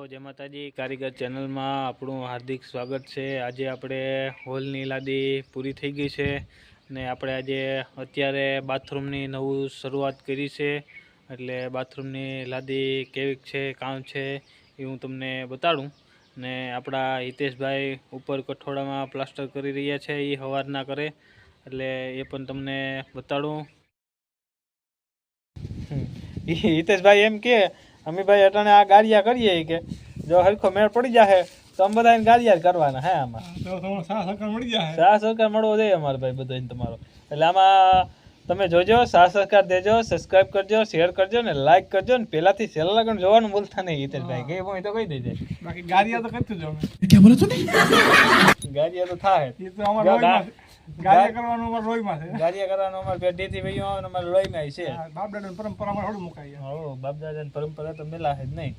જય માતાજી કારીગર ચેનલમાં આપણું હાર્દિક સ્વાગત છે। આજે આપણે હોલની લાદી પૂરી થઈ ગઈ છે ને આપણે આજે અત્યારે બાથરૂમની નવું શરૂઆત કરી છે, એટલે બાથરૂમની લાદી કેવી છે, કામ છે એ હું તમને બતાડું। ને આપણા હિતેશભાઈ ઉપર કઠોળામાં પ્લાસ્ટર કરી રહ્યા છે, એ સવારના કરે એટલે એ પણ તમને બતાડું। હિતેશભાઈ એમ કે અમે ભાઈ અટાણે આ ગાડિયા કરીએ કે જો હરખો મેળ પડી જાય તો અમે બધા ગાડિયા કરવાના હે। આમાં સાહ સહકાર મળવો જોઈએ અમારે ભાઈ બધા તમારો, એટલે આમાં તમે જોજો, સાહ સહકાર દેજો, સબસ્ક્રાઇબ કરજો, શેર કરજો ને લાઈક કરજો ને પહેલાથી છેલ્લા લગન જોવાનું ભૂલતા નહીં હિતેશભાઈ, કે હું તો કહી દેજે બાકી ગાડિયા તો કરતું જો કે બોલો તો ગાડિયા તો થાય એ તો અમાર ગાડિયા કરવાનો અમાર લોહીમાં છે, ગાડિયા કરવાનો અમાર પેઢીથી ભાઈઓ અમાર લોહીમાં છે, બાપ દાદાની પરંપરામાં થોડું મુકાય। હો બાપ દાદાની પરંપરા તો મેલા છે જ નહીં,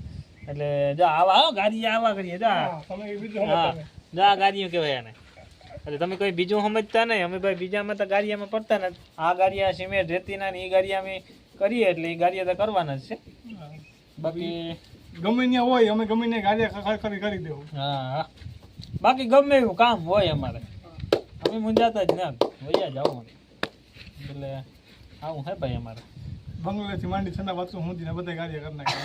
એટલે જા આવા હો ગાડિયા આવા કરીએ જા તમે બીજું સમજતા જા ગાડિયો કહેવાય આને, એટલે તમે કોઈ બીજું સમજતા નહીં, અમે ભાઈ બીજામાં તો ગાડિયામાં પડતા નથી। આ ગાડિયા સિમેન્ટ રેતીના ને એ ગાડિયા અમે કરીએ એટલે એ ગાડિયા તો કરવાના જ છે, બાકી ગમે ત્યાં હોય અમે ગમે ત્યાં ગાડિયા કરી દેવું। હા બાકી ગમે એવું કામ હોય અમારે અમે મુંજાતા જ ના વૈયા જાવ, એટલે આવું હે ભાઈ અમારે બંગલેથી માંડી ઠંડા બાથરૂમ સુધી બધા ગાડિયા કરી નાખે,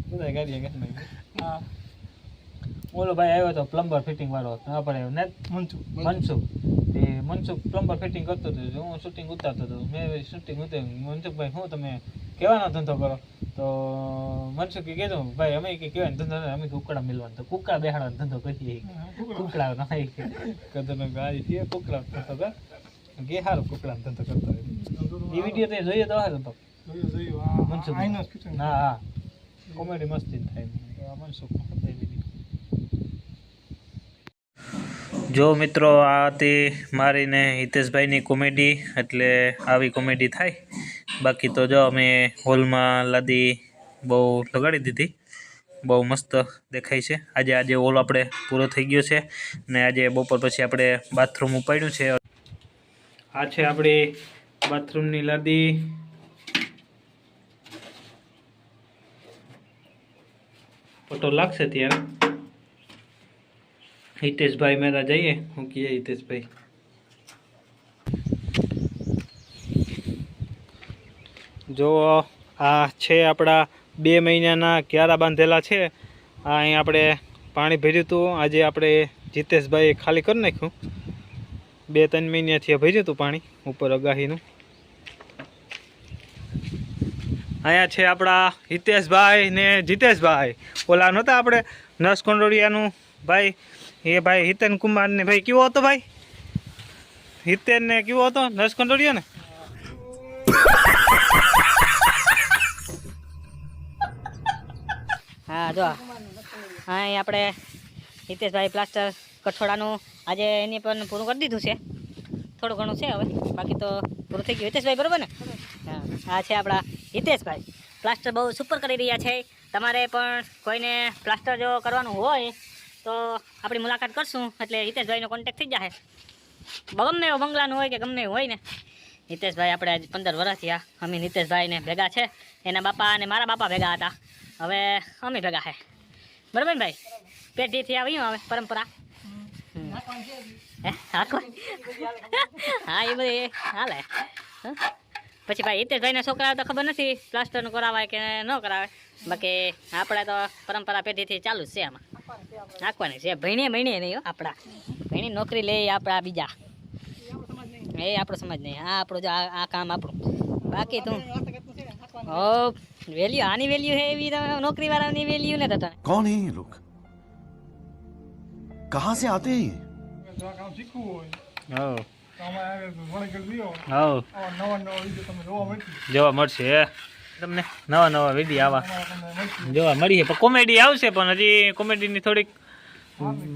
બધા ગાડિયા કરી નાખે। હા ઓલો ભાઈ આવ્યો હતો પ્લમ્બર ફિટિંગ વાળો આપણે ને મનસુખ પ્લમ્બર ફિટિંગ કરતો હતો, હું શૂટિંગ ઉતારતો હતો, મેં શૂટિંગ ઉતાર્યું। મનસુખભાઈ શું તમે કેવાનો ધંધો કરો? તો મનસુખે કીધું ભાઈ અમે કે કહેવાય ધંધો અમે કુકડા મિલવાનો, તો કુકડા બેહાડવાનો ધંધો કરીએ, કુકડા ના ગાડી છે કુકડા થતો કે સારું કુકડાનો ધંધો કરતો હોય એ વિડીયો તે જોઈએ તો હારું તો મનસુખ હા હા કોમેડી મસ્તી થાય મનસુખ। જો મિત્રો આ હતી મારીને હિતેશભાઈની કોમેડી, એટલે આવી કોમેડી થાય। બાકી તો જો અમે હોલમાં લાદી બહુ લગાડી દીધી, બહુ મસ્ત દેખાય છે। આજે હોલ આપણે પૂરો થઈ ગયો છે ને આજે બપોર પછી આપણે બાથરૂમ ઉપાડ્યું છે। આ છે આપણી બાથરૂમની લાદી, ફોટો લાગશે ત્યારે હિતેશભાઈ મેરા જઈએ હું કહીએ હિતેશભાઈ જો આ છે આપણા 2 મહિનાના ક્યારા બાંધેલા છે। આ અહીં આપણે પાણી ભર્યું હતું, આજે આપણે જીતેશભાઈ ખાલી કરી નાખ્યું, 2-3 મહિનાથી ભર્યું હતું પાણી ઉપર અગાહીનું। અહીંયા છે આપણા હિતેશભાઈ ને જીતેશભાઈ, ઓલા નહોતા આપણે નસ કંડોળિયાનું ભાઈ, એ ભાઈ હિતેન કુમાર ને ભાઈ કેવો હતો ભાઈ હિતેન ને કેવો હતો નસ કંડોળિયો ને હા જો હા આપણે હિતેશભાઈ પ્લાસ્ટર કઠોળાનું આજે એની પણ પૂરું કરી દીધું છે, થોડું ઘણું છે હવે, બાકી તો પૂરું થઈ ગયું। હિતેશભાઈ બરાબર ને? હા આ છે આપણા હિતેશભાઈ, પ્લાસ્ટર બહુ સુપર કરી રહ્યા છે। તમારે પણ કોઈને પ્લાસ્ટર જો કરવાનું હોય તો આપણી મુલાકાત કરશું એટલે હિતેશભાઈનો કોન્ટેક્ટ થઈ જશે। ગમે એવો બંગલાનું હોય કે ગમે એવું હોય ને, હિતેશભાઈ આપણે આજ 15 વર્ષ થયા અમે હિતેશભાઈને ભેગા છે, એના બાપા અને મારા બાપા ભેગા હતા, હવે અમે ભેગા છે બરાબર ને ભાઈ? પેઢીથી આવ્યું હવે પરંપરા હા એ બધી હાલે। પછી ભાઈ હિતેશભાઈના છોકરાઓ તો ખબર નથી પ્લાસ્ટરનું કરાવાય કે ન કરાવે, બાકી આપણે તો પરંપરા પેઢીથી ચાલુ જ છે, આમાં નાખવાની છે। ભણીએ નહીં હો, આપણા ભણી નોકરી લે આપણા બીજા, એ આપણો સમાજ નહીં, આ આપણું જો આ કામ આપણું, બાકી તું ઓ વેલ્યુ આની વેલ્યુ है એવી નોકરી વાળાની વેલ્યુ ને થતા। कौन है ये लोग, कहाँ से आते हैं ये? કામ શીખવું હોય જોવા મળશે તમને, નવા વિડીયો આવા જોવા મળીએ, પણ કોમેડી આવશે, પણ હજી કોમેડીની થોડીક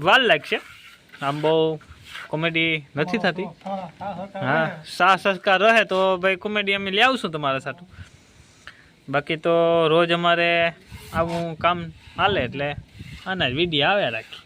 વાર લાગશે, આમ બહુ કોમેડી નથી થતી। હા સાહ સહકાર રહે તો ભાઈ કોમેડી અમે લઈ આવશું તમારા સાથે, બાકી તો રોજ અમારે આવું કામ હાલે એટલે આના જ વિડીયો આવ્યા રાખી.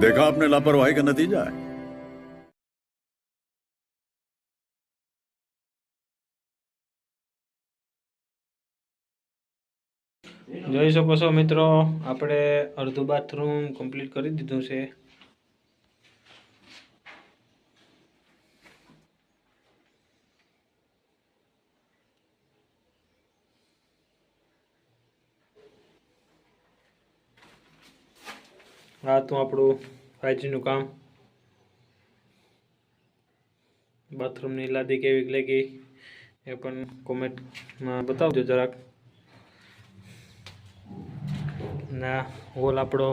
देखा आपने लापरवाही का नतीजा है. જોઈ શકો છો મિત્રો, આપણે અડધું બાથરૂમ કમ્પ્લીટ કરી દીધું છે. આ તો આપણું 5G નું કામ. બાથરૂમની લાદી કેવી લાગી એ પણ કોમેન્ટમાં બતાવજો જરાક. ના હોલ આપણો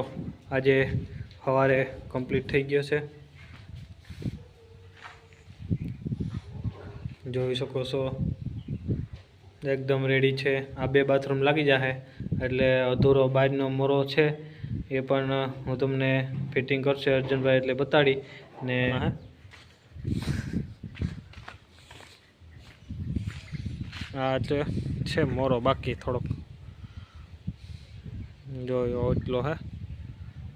આજે સવારે કમ્પ્લીટ થઈ ગયો છે. જોઈ શકો છો એકદમ રેડી છે. આ 2 બાથરૂમ લાગી જશે એટલે અધૂરો બહારનો મોરો છે એ પણ હું તમને ફિટિંગ કરશે અર્જુનભાઈ એટલે બતાડી ને આ છે મોરો બાકી થોડોક જોયો એટલો હે.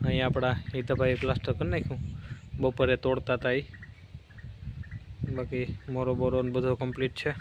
અહીં આપણા હિતાભાઈ પ્લાસ્ટર કરી નાખ્યું, બપોરે તોડતા હતા એ. બાકી મોરો બોરો બધો કમ્પ્લીટ છે.